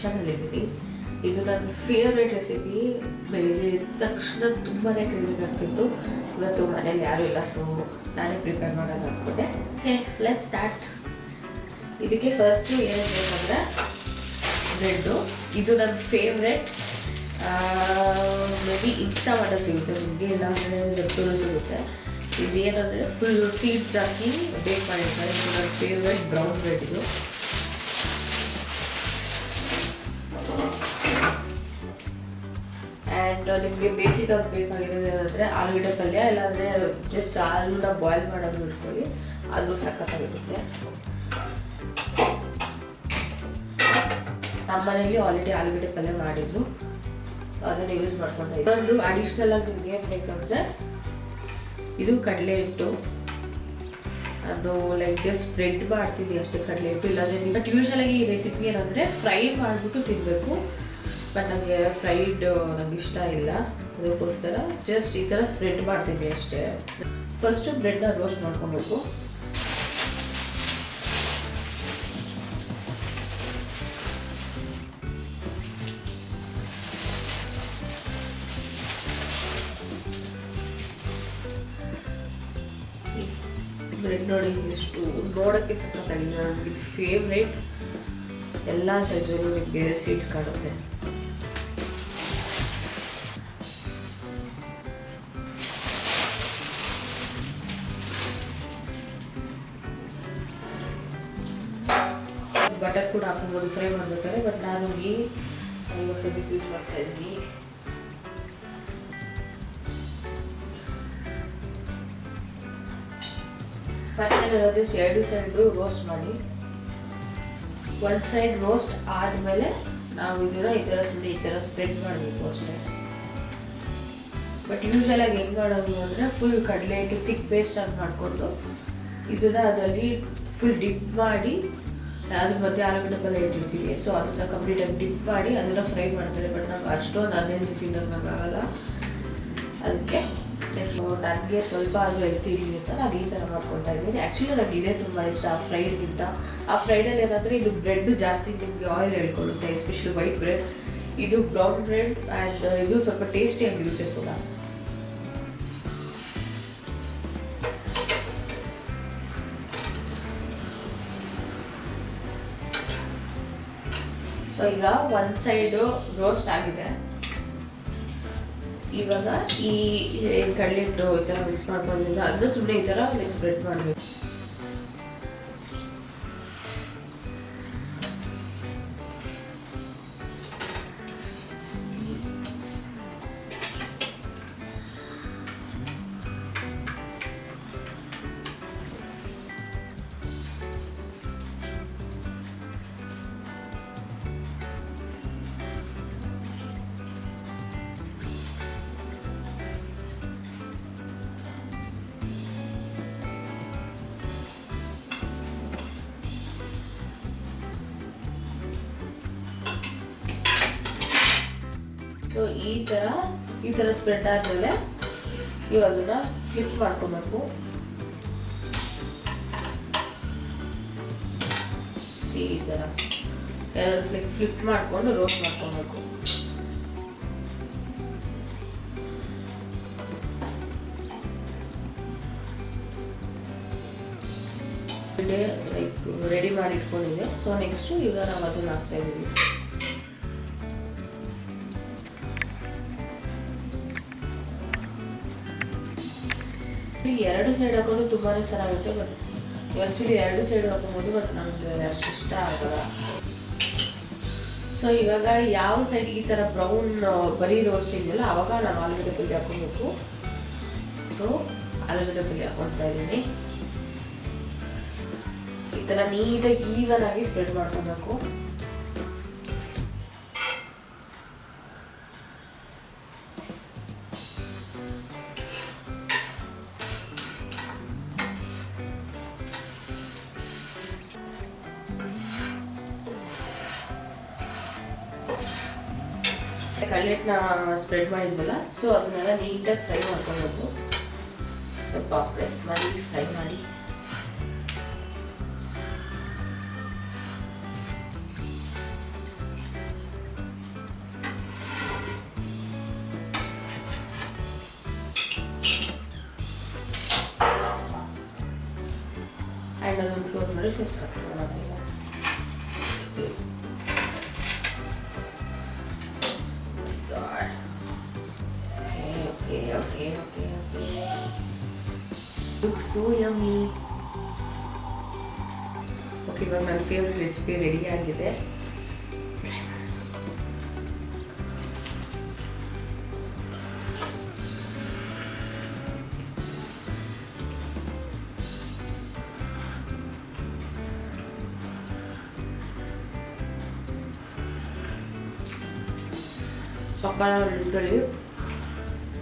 ಕಿಚನಲ್ಲಿದ್ದೀನಿ. ಇದು ನನ್ನ favourite recipe. ಬೆಳಿಗ್ಗೆ ಎದ್ದ ತಕ್ಷಣ ತುಂಬಾ ಕ್ರೇವಿಂಗ್ ಆಗ್ತಿತ್ತು. ಇವತ್ತು ಮನೇಲಿ ಯಾರೂ ಇಲ್ಲ, ಸೊ ನಾನೇ ಪ್ರಿಪೇರ್ ಮಾಡೋಣ ಅಂದ್ಕೊಂಡೆ. Okay, let's start. ಇದಕ್ಕೆ ಫಸ್ಟು ಏನೇನು ಬೇಕಂದರೆ ಬ್ರೆಡ್ಡು. ಇದು ನನ್ನ ಫೇವ್ರೆಟ್. ಮೇ ಬಿ ಇನ್ಸ್ಟಾ ಮಾಡೋದು ಸಿಗುತ್ತೆ ನಿಮಗೆ, ಇಲ್ಲಾಂದರೆ ಜೆಪ್ಟೋಲು ಸಿಗುತ್ತೆ. ಇದೇನಂದರೆ ಫುಲ್ ಸೀಡ್ಸ್ ಹಾಕಿ ಬೇಕ್ ಮಾಡಿರ್ತಾರೆ. ಇದು ನನ್ನ ಫೇವ್ರೆಟ್ ಬ್ರೌನ್ ಬ್ರೆಡ್ ಇದು. ಆ್ಯಂಡ್ ನಿಮಗೆ ಬೇಸಿಕ್ ಆಗಿ ಬೇಕಾಗಿರೋದು ಏನಂದರೆ ಆಲೂಗಡ್ಡೆ ಪಲ್ಯ, ಇಲ್ಲಾಂದರೆ ಜಸ್ಟ್ ಆಲೂನ ಬಾಯ್ಲ್ ಮಾಡೋದು ಇಟ್ಕೊಳ್ಳಿ, ಅದು ಸಖತ್ತಾಗಿರುತ್ತೆ. ನಮ್ಮ ಮನೇಲಿ ಆಲ್ರೆಡಿ ಆಲೂಗಡ್ಡೆ ಪಲ್ಯ ಮಾಡಿದ್ರು, ಅದನ್ನು ಯೂಸ್ ಮಾಡ್ಕೊತಾ ಇದ್ದೀನಿ. ಒಂದು ಅಡಿಷ್ನಲ್ ಆಗಿ ನಿಮ್ಗೆ ಏನು ಬೇಕಂದರೆ ಇದು ಕಡಲೆ ಹಿಟ್ಟು. ನಾನು ಲೈಕ್ ಜಸ್ಟ್ ಸ್ಪ್ರೆಡ್ ಮಾಡ್ತೀನಿ ಅಷ್ಟೇ ಕಡಲೆ ಹಿಟ್ಟು, ಇಲ್ಲಾಂದರೆ ಬಟ್ ಯೂಶ್ವಲಾಗಿ ಈ ರೆಸಿಪಿ ಏನಂದರೆ ಫ್ರೈ ಮಾಡಿಬಿಟ್ಟು ತಿನ್ನಬೇಕು. ಬಟ್ ನನಗೆ ಫ್ರೈಡ್ ನನಗೆ ಇಷ್ಟ ಇಲ್ಲ, ಅದಕ್ಕೋಸ್ಕರ ಜಸ್ಟ್ ಈ ಥರ ಸ್ಪ್ರೆಡ್ ಮಾಡ್ತೀನಿ ಅಷ್ಟೇ. ಫಸ್ಟು ಬ್ರೆಡ್ನ ರೋಸ್ಟ್ ಮಾಡ್ಕೊಬೇಕು. ಬ್ರೆಡ್ ನೋಡಿ ಎಷ್ಟು ನೋಡೋಕ್ಕೆ ಸಕ್ಕತ್ತಾಗಿದೆ. ನನಗೆ ಫೇವ್ರೇಟ್. ಎಲ್ಲ ಸೈಜಲ್ಲೂ ನಿಮಗೆ ಸೀಡ್ಸ್ ಕಾಣುತ್ತೆ. ಬಟರ್ ಕೂಡ ಹಾಕ್ಬೋದು ಫ್ರೈ ಮಾಡಬೇಕಾದ್ರೆ, ಬಟ್ ನಾನು ಈ ಸದ್ಯಕ್ಕೆ ಯೂಸ್ ಮಾಡ್ತಾ ಇದ್ದೀನಿ. ಫಸ್ಟ್ ಏನೆಲ್ಲ ಜಸ್ಟ್ ಎರಡು ಸೈಡು ರೋಸ್ಟ್ ಮಾಡಿ, ಒಂದು ಸೈಡ್ ರೋಸ್ಟ್ ಆದಮೇಲೆ ನಾವು ಇದನ್ನು ಈ ಥರ ಸುಮ್ಮನೆ ಈ ಥರ ಸ್ಪ್ರೆಡ್ ಮಾಡಬೇಕು ಅಷ್ಟೇ. ಬಟ್ ಯೂಶ್ವಲಾಗಿ ಹೆಂಗೆ ಮಾಡೋದು ಅಂದರೆ ಫುಲ್ ಕಡಲೆ ಹಿಟ್ಟು ತಿಕ್ ಪೇಸ್ಟ್ ಆಗಿ ಮಾಡಿಕೊಂಡು ಇದನ್ನು ಅದರಲ್ಲಿ ಫುಲ್ ಡಿಪ್ ಮಾಡಿ, ಅದ್ರ ಮಧ್ಯೆ ಆಲೂಗಡ್ಡೆ ಪಲ್ಯ ಇಟ್ಟಿರ್ತೀವಿ, ಸೊ ಅದನ್ನು ಕಂಪ್ಲೀಟಾಗಿ ಡಿಪ್ ಮಾಡಿ ಅದನ್ನು ಫ್ರೈ ಮಾಡ್ತಾರೆ. ಬಟ್ ನಾವು ಅಷ್ಟೊಂದು ಅದೇನು ತಿನ್ನೋಕ್ಕಾಗಲ್ಲ, ಅದಕ್ಕೆ ನನಗೆ ಸ್ವಲ್ಪ ಆದರೂ ಹೆಲ್ತಿ ಇರಲಿ ಅಂತ ನಾನು ಈ ಥರ ಮಾಡ್ಕೊತಾ ಇದ್ದೀನಿ. ಆ್ಯಕ್ಚುಲಿ ನನಗೆ ಇದೇ ತುಂಬ ಇಷ್ಟ ಆ ಫ್ರೈಡ್ಗಿಂತ. ಆ ಫ್ರೈಡಲ್ಲಿ ಏನಂದರೆ ಇದು ಬ್ರೆಡ್ ಜಾಸ್ತಿ ನಿಮಗೆ ಆಯಿಲ್ ಹೇಳ್ಕೊಳ್ಳುತ್ತೆ, ಎಸ್ಪೆಷಲಿ ವೈಟ್ ಬ್ರೆಡ್. ಇದು ಬ್ರೌನ್ ಬ್ರೆಡ್ ಆ್ಯಂಡ್ ಇದು ಸ್ವಲ್ಪ ಟೇಸ್ಟಿಯಾಗಿರುತ್ತೆ ಕೂಡ. ಸೊ ಈಗ ಒಂದು ಸೈಡು ರೋಸ್ಟ್ ಆಗಿದೆ. ಇವಾಗ ಈ ಕಡಲೆ ಹಿಟ್ಟು ಈ ಥರ ಮಿಕ್ಸ್ ಮಾಡ್ಕೊಂಡಿಲ್ಲ, ಅದನ್ನು ಸುಮ್ಮನೆ ಈ ಥರ ಸ್ಪ್ರೆಡ್ ಮಾಡಬೇಕು. ಸೊ ಈ ಥರ ಸ್ಪ್ರೆಡ್ ಆದಮೇಲೆ ನೀವು ಅದನ್ನು ಫ್ಲಿಪ್ ಮಾಡ್ಕೊಬೇಕು. ಈ ಥರ ಎರಡು ಫ್ಲಿಪ್ ಮಾಡಿಕೊಂಡು ರೋಸ್ಟ್ ಮಾಡ್ಕೊಬೇಕು. ಲೈಕ್ ರೆಡಿ ಮಾಡಿ ಇಟ್ಕೊಂಡಿದ್ದೆ. ಸೊ ನೆಕ್ಸ್ಟು ಈಗ ನಾವು ಅದನ್ನು ಹಾಕ್ತಾ ಇದ್ದೀವಿ. ಎರಡು ಸೈಡ್ ಹಾಕೊಂಡು ತುಂಬಾ ಚೆನ್ನಾಗಿರುತ್ತೆ. ಬಟ್ ಆ್ಯಕ್ಚುಲಿ ಎರಡು ಸೈಡ್ ಹಾಕೊಬೋದು, ಬಟ್ ನನಗೆ ಅಷ್ಟು ಇಷ್ಟ ಆಗಲ್ಲ. ಸೊ ಇವಾಗ ಯಾವ ಸೈಡ್ ಈ ಥರ ಬ್ರೌನ್ ಬರೀ ರೋಸ್ಟಿಂಗ್ ಇಲ್ಲ, ಆವಾಗ ನಾನು ಆಲೂಗಡ್ಡೆ ಪಲ್ಯ ಹಾಕೊಬೇಕು. ಸೊ ಆಲೂಗಡ್ಡೆ ಪಲ್ಯ ಹಾಕೊಳ್ತಾ ಇದ್ದೀನಿ. ಈ ಥರ ನೀಟಾಗಿ ಈವನ್ ಆಗಿ ಸ್ಪ್ರೆಡ್ ಮಾಡ್ಕೊಬೇಕು. ಕಡಲೆ ಹಿಟ್ಟನ್ನ ಸ್ಪ್ರೆಡ್ ಮಾಡಿದ್ವಲ್ಲ, ಸೊ ಅದನ್ನೆಲ್ಲ ನೀಟಾಗಿ ಫ್ರೈ ಮಾಡ್ಕೊಬೇಕು. ಸ್ವಲ್ಪ ಪ್ರೆಸ್ ಮಾಡಿ ಫ್ರೈ ಮಾಡಿ. ಕ್ಲೋಸ್ ಮಾಡಿ ಫೇಸ್ ಕಟ್ ಮಾಡೋದಿಲ್ಲ. Okay. Looks so yummy. Okay, ಇವಾಗ ನನ್ನ ಫೇವ್ರೆಟ್ ರೆಸಿಪಿ ರೆಡಿ ಆಗಿದೆ. ಸಕ್ಕರೆ ಲಿಟ್ರಲಿ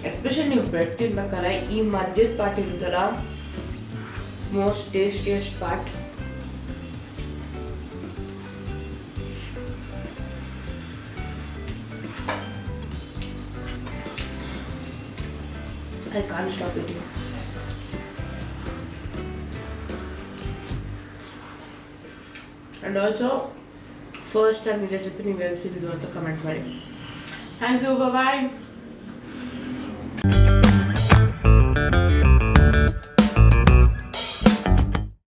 ಎಸ್ಪೆಷಲಿ ನೀವು ಬ್ರೆಡ್ ತಿನ್ಬೇಕಾದ್ರೆ ಈ ಮಧ್ಯದ ಪಾರ್ಟ್ ಇರುತ್ತಲ್ಲ most tastiest part. I can't stop eating. And also first time ಈ ರೆಸಿಪಿ ನೀವು ಎಲ್ಲಿ ಸಿಕ್ಕಿದ್ದು ಅಂತ ಕಮೆಂಟ್ ಮಾಡಿ. Thank you, bye.